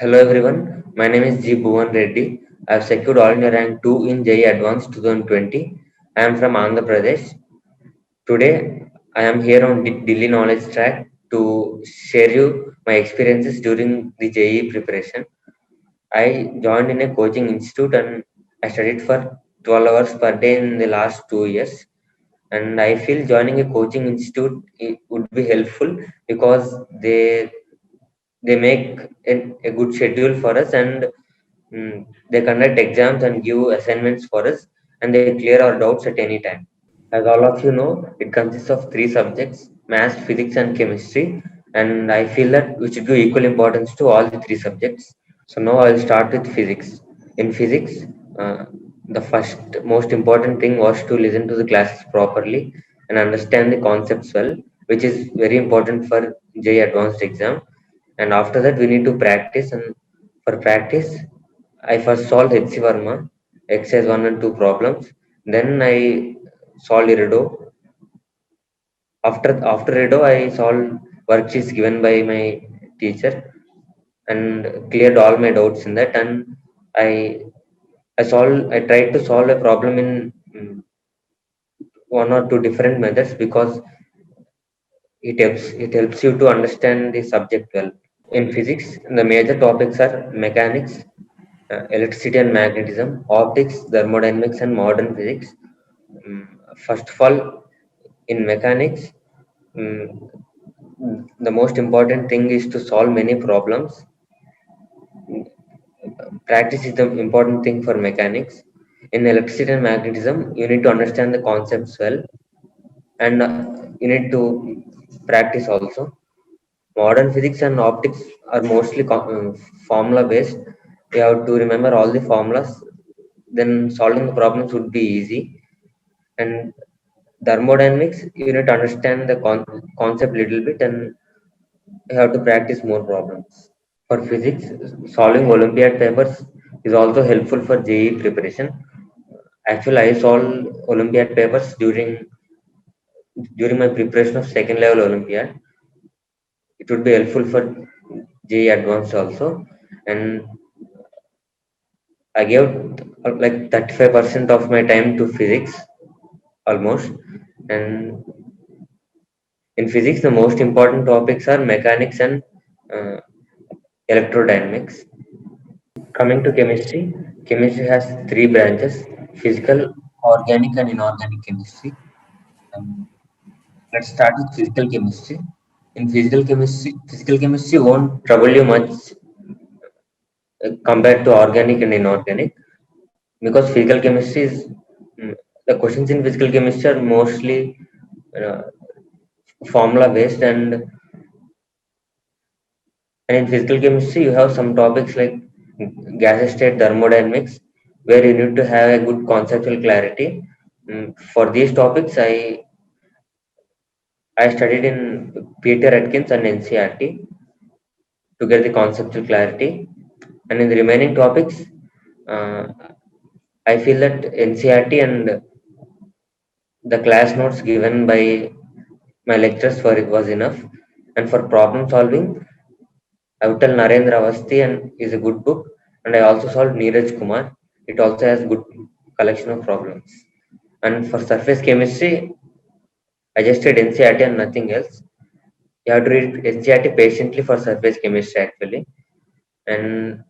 Hello everyone, my name is G. Bhuvan Reddy. I have secured all India rank 2 in JEE Advanced 2020. I am from Andhra Pradesh. Today, I am here on Delhi Knowledge Track to share you my experiences during the JEE preparation. I joined in a coaching institute and I studied for 12 hours per day in the last 2 years. And I feel joining a coaching institute would be helpful because they make a good schedule for us and they conduct exams and give assignments for us and they clear our doubts at any time. As all of you know, it consists of three subjects: math, physics, and chemistry. And I feel that we should give equal importance to all the three subjects. So now I'll start with physics. In physics, uh, the first most important thing was to listen to the classes properly and understand the concepts well, which is very important for JEE Advanced exam. And after that, we need to practice. And for practice, I first solved HC Verma, exercise 1 and 2 problems. Then I solved Irido. After Irido, I solved worksheets given by my teacher and cleared all my doubts in that. And I I tried to solve a problem in one or two different methods because it helps you to understand the subject well. In physics, the major topics are mechanics, electricity and magnetism, optics, thermodynamics, and modern physics. Mm, First of all, in mechanics, mm, the most important thing is to solve many problems. Practice is the important thing for mechanics. In electricity and magnetism, you need to understand the concepts well, and you need to practice also. Modern physics and optics are mostly formula based. You have to remember all the formulas, then solving the problems would be easy. And thermodynamics, you need to understand the concept little bit and you have to practice more problems. For physics, solving Olympiad papers is also helpful for JEE preparation. Actually, I solved Olympiad papers during my preparation of second level Olympiad. It would be helpful for JEE Advanced also. And I gave like 35% of my time to physics almost. And in physics, the most important topics are mechanics and uh, electrodynamics. Coming to chemistry, chemistry has three branches: physical, organic, and inorganic chemistry. Um, let's start with physical chemistry. In physical chemistry won't trouble you much compared to organic and inorganic because physical chemistry is mm, the questions in physical chemistry are mostly uh, formula based and in physical chemistry you have some topics like gas state thermodynamics where you need to have a good conceptual clarity. For these topics I studied in Peter Atkins and NCRT to get the conceptual clarity. And in the remaining topics, uh, I feel that NCRT and the class notes given by my lectures for it was enough. And for problem solving, I would tell Narendra Avasthi and is a good book. And I also solved Neeraj Kumar. It also has good collection of problems. And for surface chemistry, I just did NCRT and nothing else. You have to read NCRT patiently for surface chemistry actually. And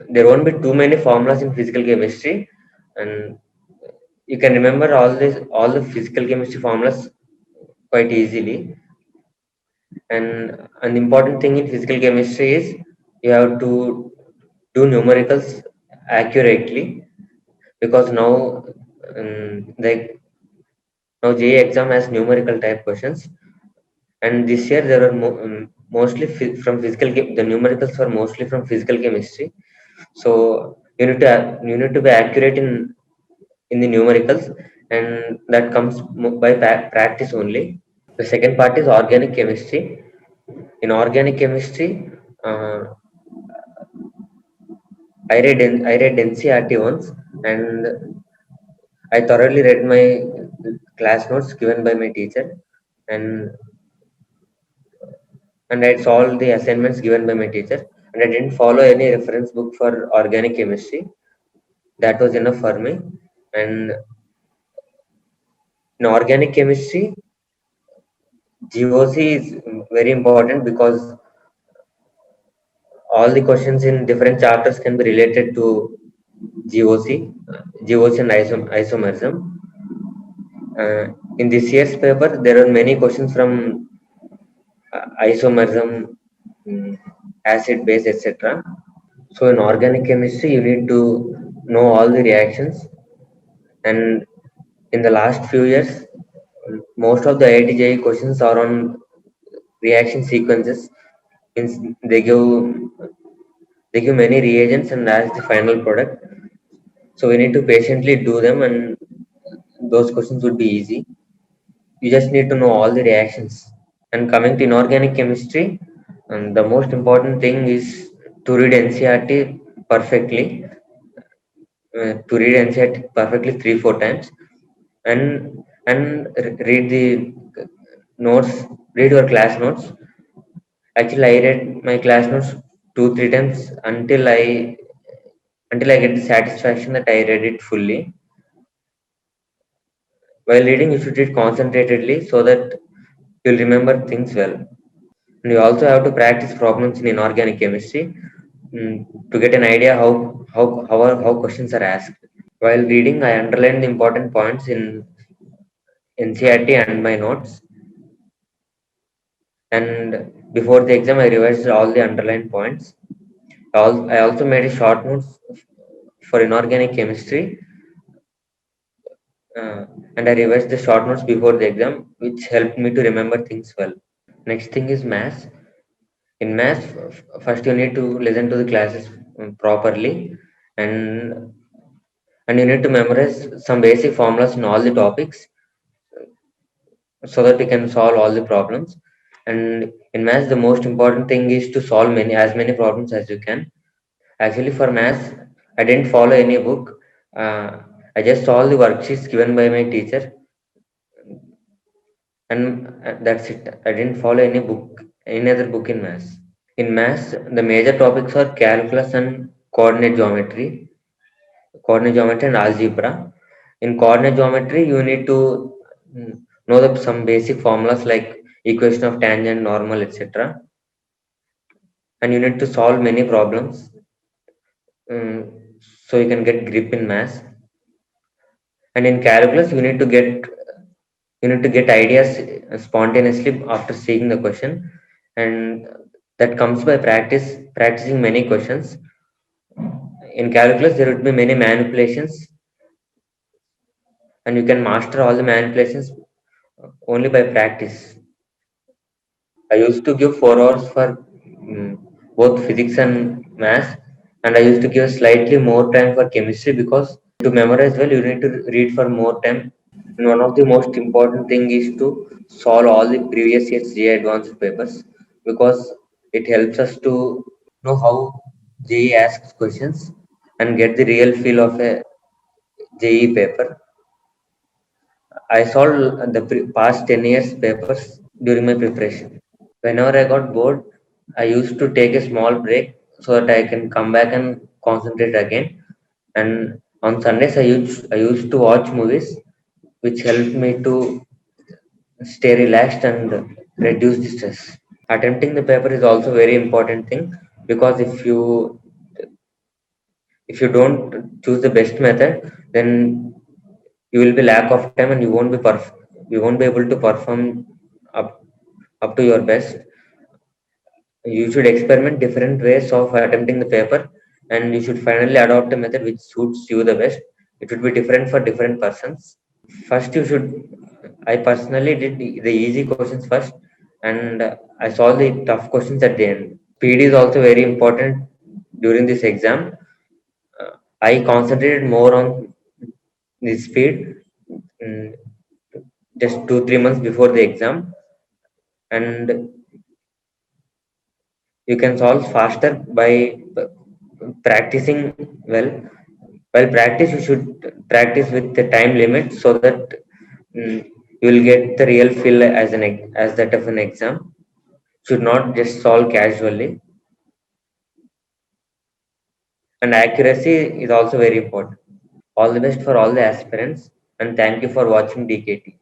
there won't be too many formulas in physical chemistry. And you can remember all the physical chemistry formulas quite easily. And an important thing in physical chemistry is you have to do numericals accurately because like now JEE exam has numerical type questions, and this year there are mostly from the numericals are mostly from physical chemistry. So you need to be accurate in the numericals, and that comes by practice only. The second part is organic chemistry. In organic chemistry, uh, I read NCRT once, and I thoroughly read my class notes given by my teacher, and I solved the assignments given by my teacher. and I didn't follow any reference book for organic chemistry. That was enough for me. And in organic chemistry, GOC is very important because all the questions in different chapters can be related to GOC and isomerism. In this year's paper, there are many questions from isomerism, mm, acid, base, etc. So in organic chemistry, you need to know all the reactions. And in the last few years, most of the IIT JEE questions are on reaction sequences. Means they give many reagents and as the final product. So we need to patiently do them, and those questions would be easy. You just need to know all the reactions. And coming to inorganic chemistry, the most important thing is to read NCERT perfectly. To read NCERT perfectly 3 4 times, and read the notes. Read your class notes. Actually, I read my class notes 2 3 times until I get the satisfaction that I read it fully. While reading, you should read concentratedly so that you'll remember things well. And you also have to practice problems in inorganic chemistry, to get an idea how questions are asked. While reading, I underlined the important points in NCERT and my notes. And before the exam, I revised all the underlined points. I also made a short notes for inorganic chemistry, uh, and I revised the short notes before the exam, which helped me to remember things well. Next thing is maths. In maths, first you need to listen to the classes properly, and and you need to memorize some basic formulas in all the topics so that you can solve all the problems. And in maths, the most important thing is to solve many problems as you can. Actually, for maths, I didn't follow any book. Uh, I just saw the worksheets given by my teacher, and that's it. I didn't follow any other book in maths. In maths, the major topics are calculus and coordinate geometry and algebra. In coordinate geometry, you need to know some basic formulas like equation of tangent, normal, etc. And you need to solve many problems, um, so you can get grip in maths. And in calculus, you need to get ideas spontaneously after seeing the question, and that comes by practicing many questions. In calculus, there would be many manipulations, and you can master all the manipulations only by practice. I used to give 4 hours for mm, both physics and maths, and I used to give slightly more time for chemistry because to memorize well, you need to read for more time. And one of the most important thing is to solve all the previous year's JEE advanced papers because it helps us to know how JEE asks questions and get the real feel of a JEE paper. I solved the past 10 years papers during my preparation. Whenever I got bored, I used to take a small break so that I can come back and concentrate again. And on Sundays, I used to watch movies, which helped me to stay relaxed and reduce the stress. Attempting the paper is also very important thing because if you don't choose the best method, then you will be lack of time and you won't be able to perform up up to your best. You should experiment different ways of attempting the paper, and you should finally adopt a method which suits you the best. It would be different for different persons. First, I personally did the easy questions first, and I solved the tough questions at the end. Speed is also very important during this exam. I concentrated more on the speed, mm, just 2 3 months before the exam, and you can solve faster by practicing well. While practice, you should practice with the time limit so that you will get the real feel as that of an exam. Should not just solve casually. and accuracy is also very important. All the best for all the aspirants, and thank you for watching DKT.